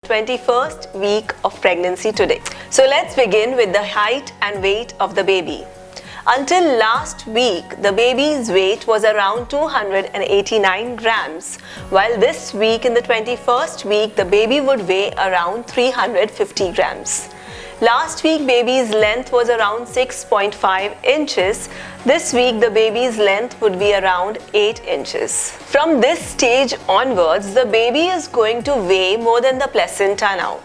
21st week of pregnancy today. So let's begin with the height and weight of the baby. Until last week, the baby's weight was around 289 grams, while this week in the 21st week, the baby would weigh around 350 grams. Last week, baby's length was around 6.5 inches. This week, the baby's length would be around 8 inches. From this stage onwards, the baby is going to weigh more than the placenta now.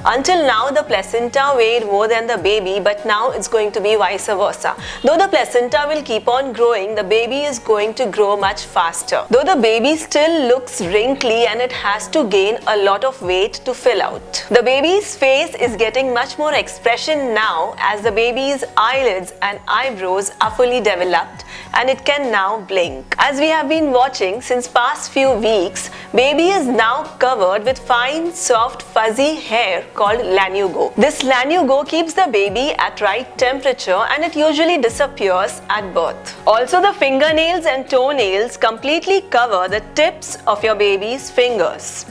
Until now, the placenta weighed more than the baby, but now it's going to be vice versa. Though the placenta will keep on growing, the baby is going to grow much faster. Though the baby still looks wrinkly and it has to gain a lot of weight to fill out. The baby's face is getting much more expression now as the baby's eyelids and eyebrows are fully developed and it can now blink. As we have been watching since past few weeks, baby is now covered with fine, soft, fuzzy hair called lanugo. This lanugo keeps the baby at right temperature and it usually disappears at birth. Also, the fingernails and toenails completely cover the tips of your baby's fingers.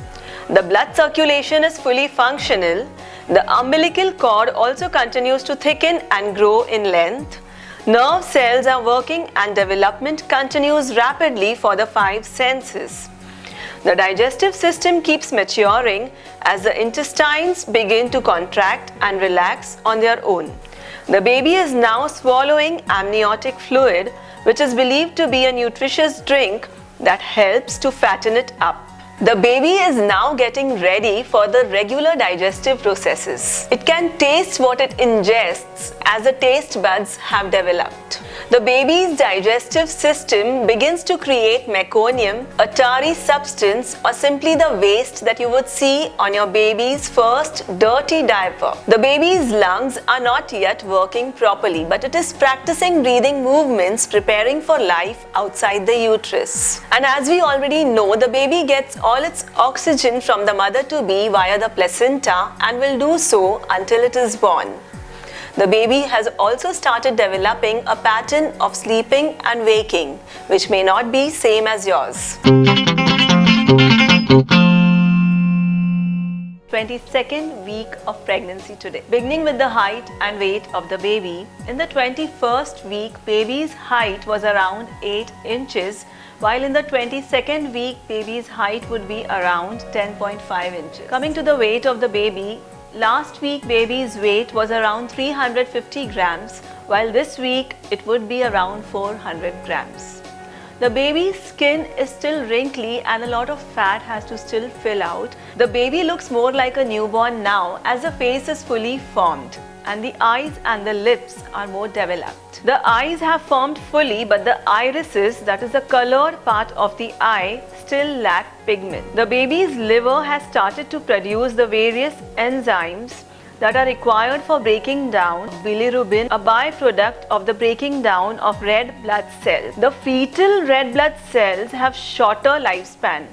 The blood circulation is fully functional. The umbilical cord also continues to thicken and grow in length. Nerve cells are working and development continues rapidly for the 5 senses. The digestive system keeps maturing as the intestines begin to contract and relax on their own. The baby is now swallowing amniotic fluid, which is believed to be a nutritious drink that helps to fatten it up. The baby is now getting ready for the regular digestive processes. It can taste what it ingests as the taste buds have developed. The baby's digestive system begins to create meconium, a tarry substance or simply the waste that you would see on your baby's first dirty diaper. The baby's lungs are not yet working properly, but it is practicing breathing movements preparing for life outside the uterus. And as we already know, the baby gets all its oxygen from the mother-to-be via the placenta and will do so until it is born. The baby has also started developing a pattern of sleeping and waking, which may not be same as yours. 22nd week of pregnancy today. Beginning with the height and weight of the baby. In the 21st week, baby's height was around 8 inches, while in the 22nd week, baby's height would be around 10.5 inches. Coming to the weight of the baby, last week baby's weight was around 350 grams, while this week it would be around 400 grams. The baby's skin is still wrinkly and a lot of fat has to still fill out. The baby looks more like a newborn now as the face is fully formed and the eyes and the lips are more developed. The eyes have formed fully, but the irises, that is the colored part of the eye, still lack pigment. The baby's liver has started to produce the various enzymes that are required for breaking down bilirubin, a byproduct of the breaking down of red blood cells. The fetal red blood cells have shorter lifespan,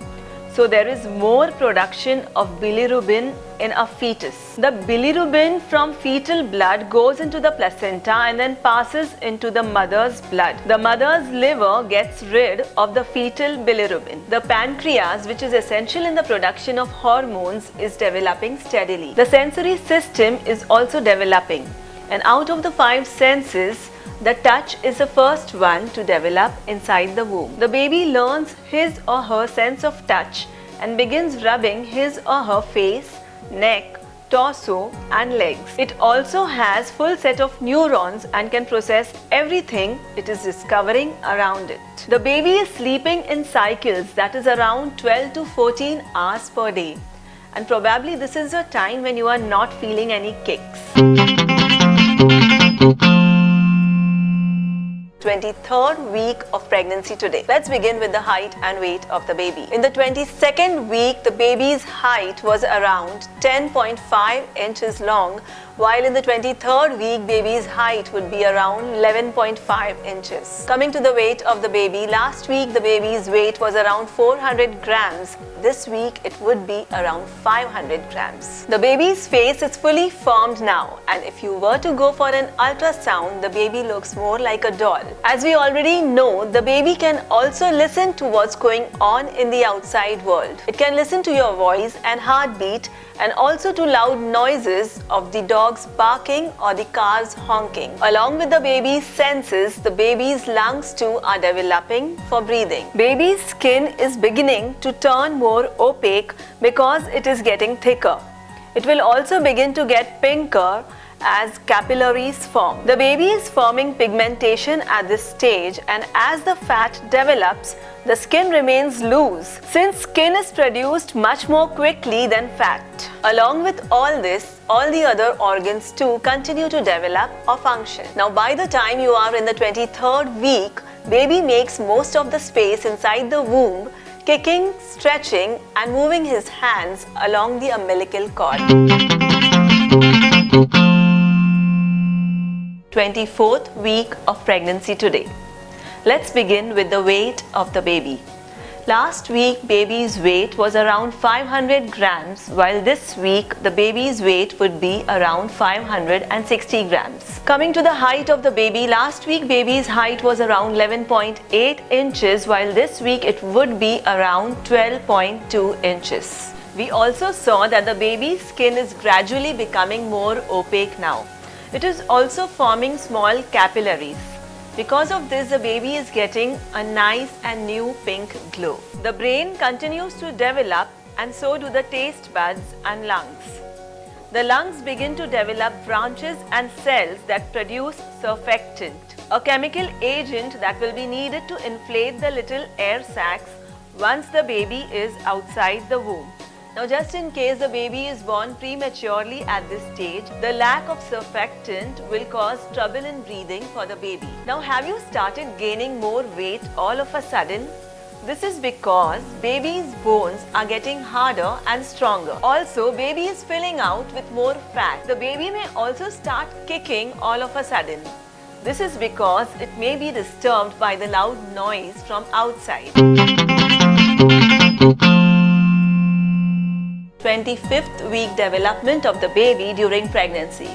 so there is more production of bilirubin in a fetus. The bilirubin from fetal blood goes into the placenta and then passes into the mother's blood. The mother's liver gets rid of the fetal bilirubin. The pancreas, which is essential in the production of hormones, is developing steadily. The sensory system is also developing, and out of the 5 senses, the touch is the first one to develop inside the womb. The baby learns his or her sense of touch and begins rubbing his or her face, neck, torso and legs. It also has full set of neurons and can process everything it is discovering around it. The baby is sleeping in cycles, that is around 12 to 14 hours per day. And probably this is a time when you are not feeling any kicks. 23rd week of pregnancy today. Let's begin with the height and weight of the baby. In the 22nd week, the baby's height was around 10.5 inches long, while in the 23rd week, baby's height would be around 11.5 inches. Coming to the weight of the baby, last week the baby's weight was around 400 grams. This week it would be around 500 grams. The baby's face is fully formed now, and if you were to go for an ultrasound, the baby looks more like a doll. As we already know, the baby can also listen to what's going on in the outside world. It can listen to your voice and heartbeat, and also to loud noises of the dogs barking or the cars honking. Along with the baby's senses, the baby's lungs too are developing for breathing. Baby's skin is beginning to turn more opaque because it is getting thicker. It will also begin to get pinker as capillaries form. The baby is forming pigmentation at this stage, and as the fat develops, the skin remains loose, since skin is produced much more quickly than fat. Along with all this, all the other organs too continue to develop or function. Now, by the time you are in the 23rd week, baby makes most of the space inside the womb, kicking, stretching, and moving his hands along the umbilical cord. 24th week of pregnancy today. Let's begin with the weight of the baby. Last week, baby's weight was around 500 grams, while this week, the baby's weight would be around 560 grams. Coming to the height of the baby, last week, baby's height was around 11.8 inches, while this week, it would be around 12.2 inches. We also saw that the baby's skin is gradually becoming more opaque now. It is also forming small capillaries. Because of this, the baby is getting a nice and new pink glow. The brain continues to develop, and so do the taste buds and lungs. The lungs begin to develop branches and cells that produce surfactant, a chemical agent that will be needed to inflate the little air sacs once the baby is outside the womb. Now, just in case the baby is born prematurely at this stage, the lack of surfactant will cause trouble in breathing for the baby. Now, have you started gaining more weight all of a sudden? This is because baby's bones are getting harder and stronger. Also, baby is filling out with more fat. The baby may also start kicking all of a sudden. This is because it may be disturbed by the loud noise from outside. 25th week development of the baby during pregnancy.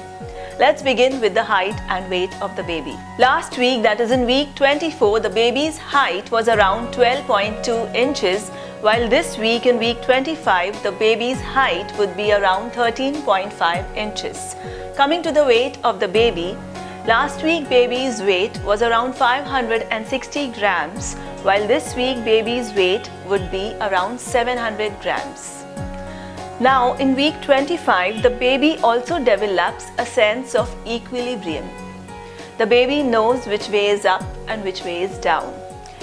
Let's begin with the height and weight of the baby. Last week, that is in week 24, the baby's height was around 12.2 inches, while this week in week 25, the baby's height would be around 13.5 inches. Coming to the weight of the baby, last week baby's weight was around 560 grams, while this week baby's weight would be around 700 grams. Now, in week 25, the baby also develops a sense of equilibrium. The baby knows which way is up and which way is down.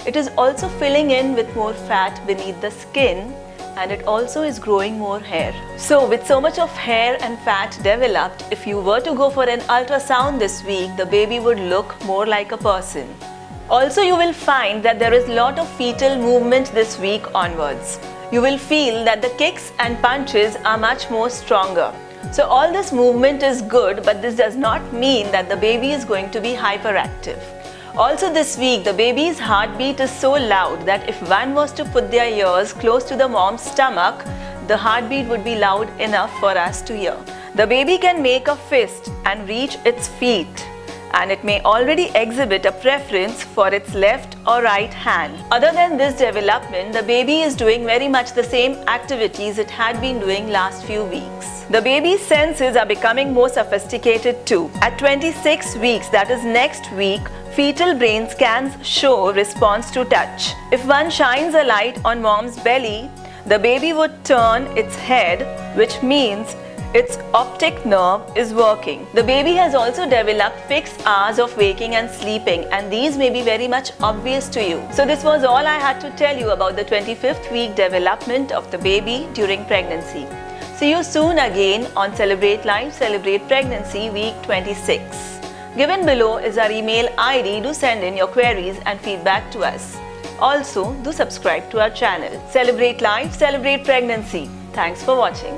It is also filling in with more fat beneath the skin, and it also is growing more hair. So, with so much of hair and fat developed, if you were to go for an ultrasound this week, the baby would look more like a person. Also, you will find that there is a lot of fetal movement this week onwards. You will feel that the kicks and punches are much more stronger. So all this movement is good, but this does not mean that the baby is going to be hyperactive. Also this week, the baby's heartbeat is so loud that if one was to put their ears close to the mom's stomach, the heartbeat would be loud enough for us to hear. The baby can make a fist and reach its feet, and it may already exhibit a preference for its left or right hand. Other than this development, the baby is doing very much the same activities it had been doing last few weeks. The baby's senses are becoming more sophisticated too. At 26 weeks, that is next week, fetal brain scans show response to touch. If one shines a light on mom's belly, the baby would turn its head, which means its optic nerve is working. The baby has also developed fixed hours of waking and sleeping, and these may be very much obvious to you. So this was all I had to tell you about the 25th week development of the baby during pregnancy. See you soon again on Celebrate Life, Celebrate Pregnancy Week 26. Given below is our email ID. Do send in your queries and feedback to us. Also, do subscribe to our channel. Celebrate Life, Celebrate Pregnancy. Thanks for watching.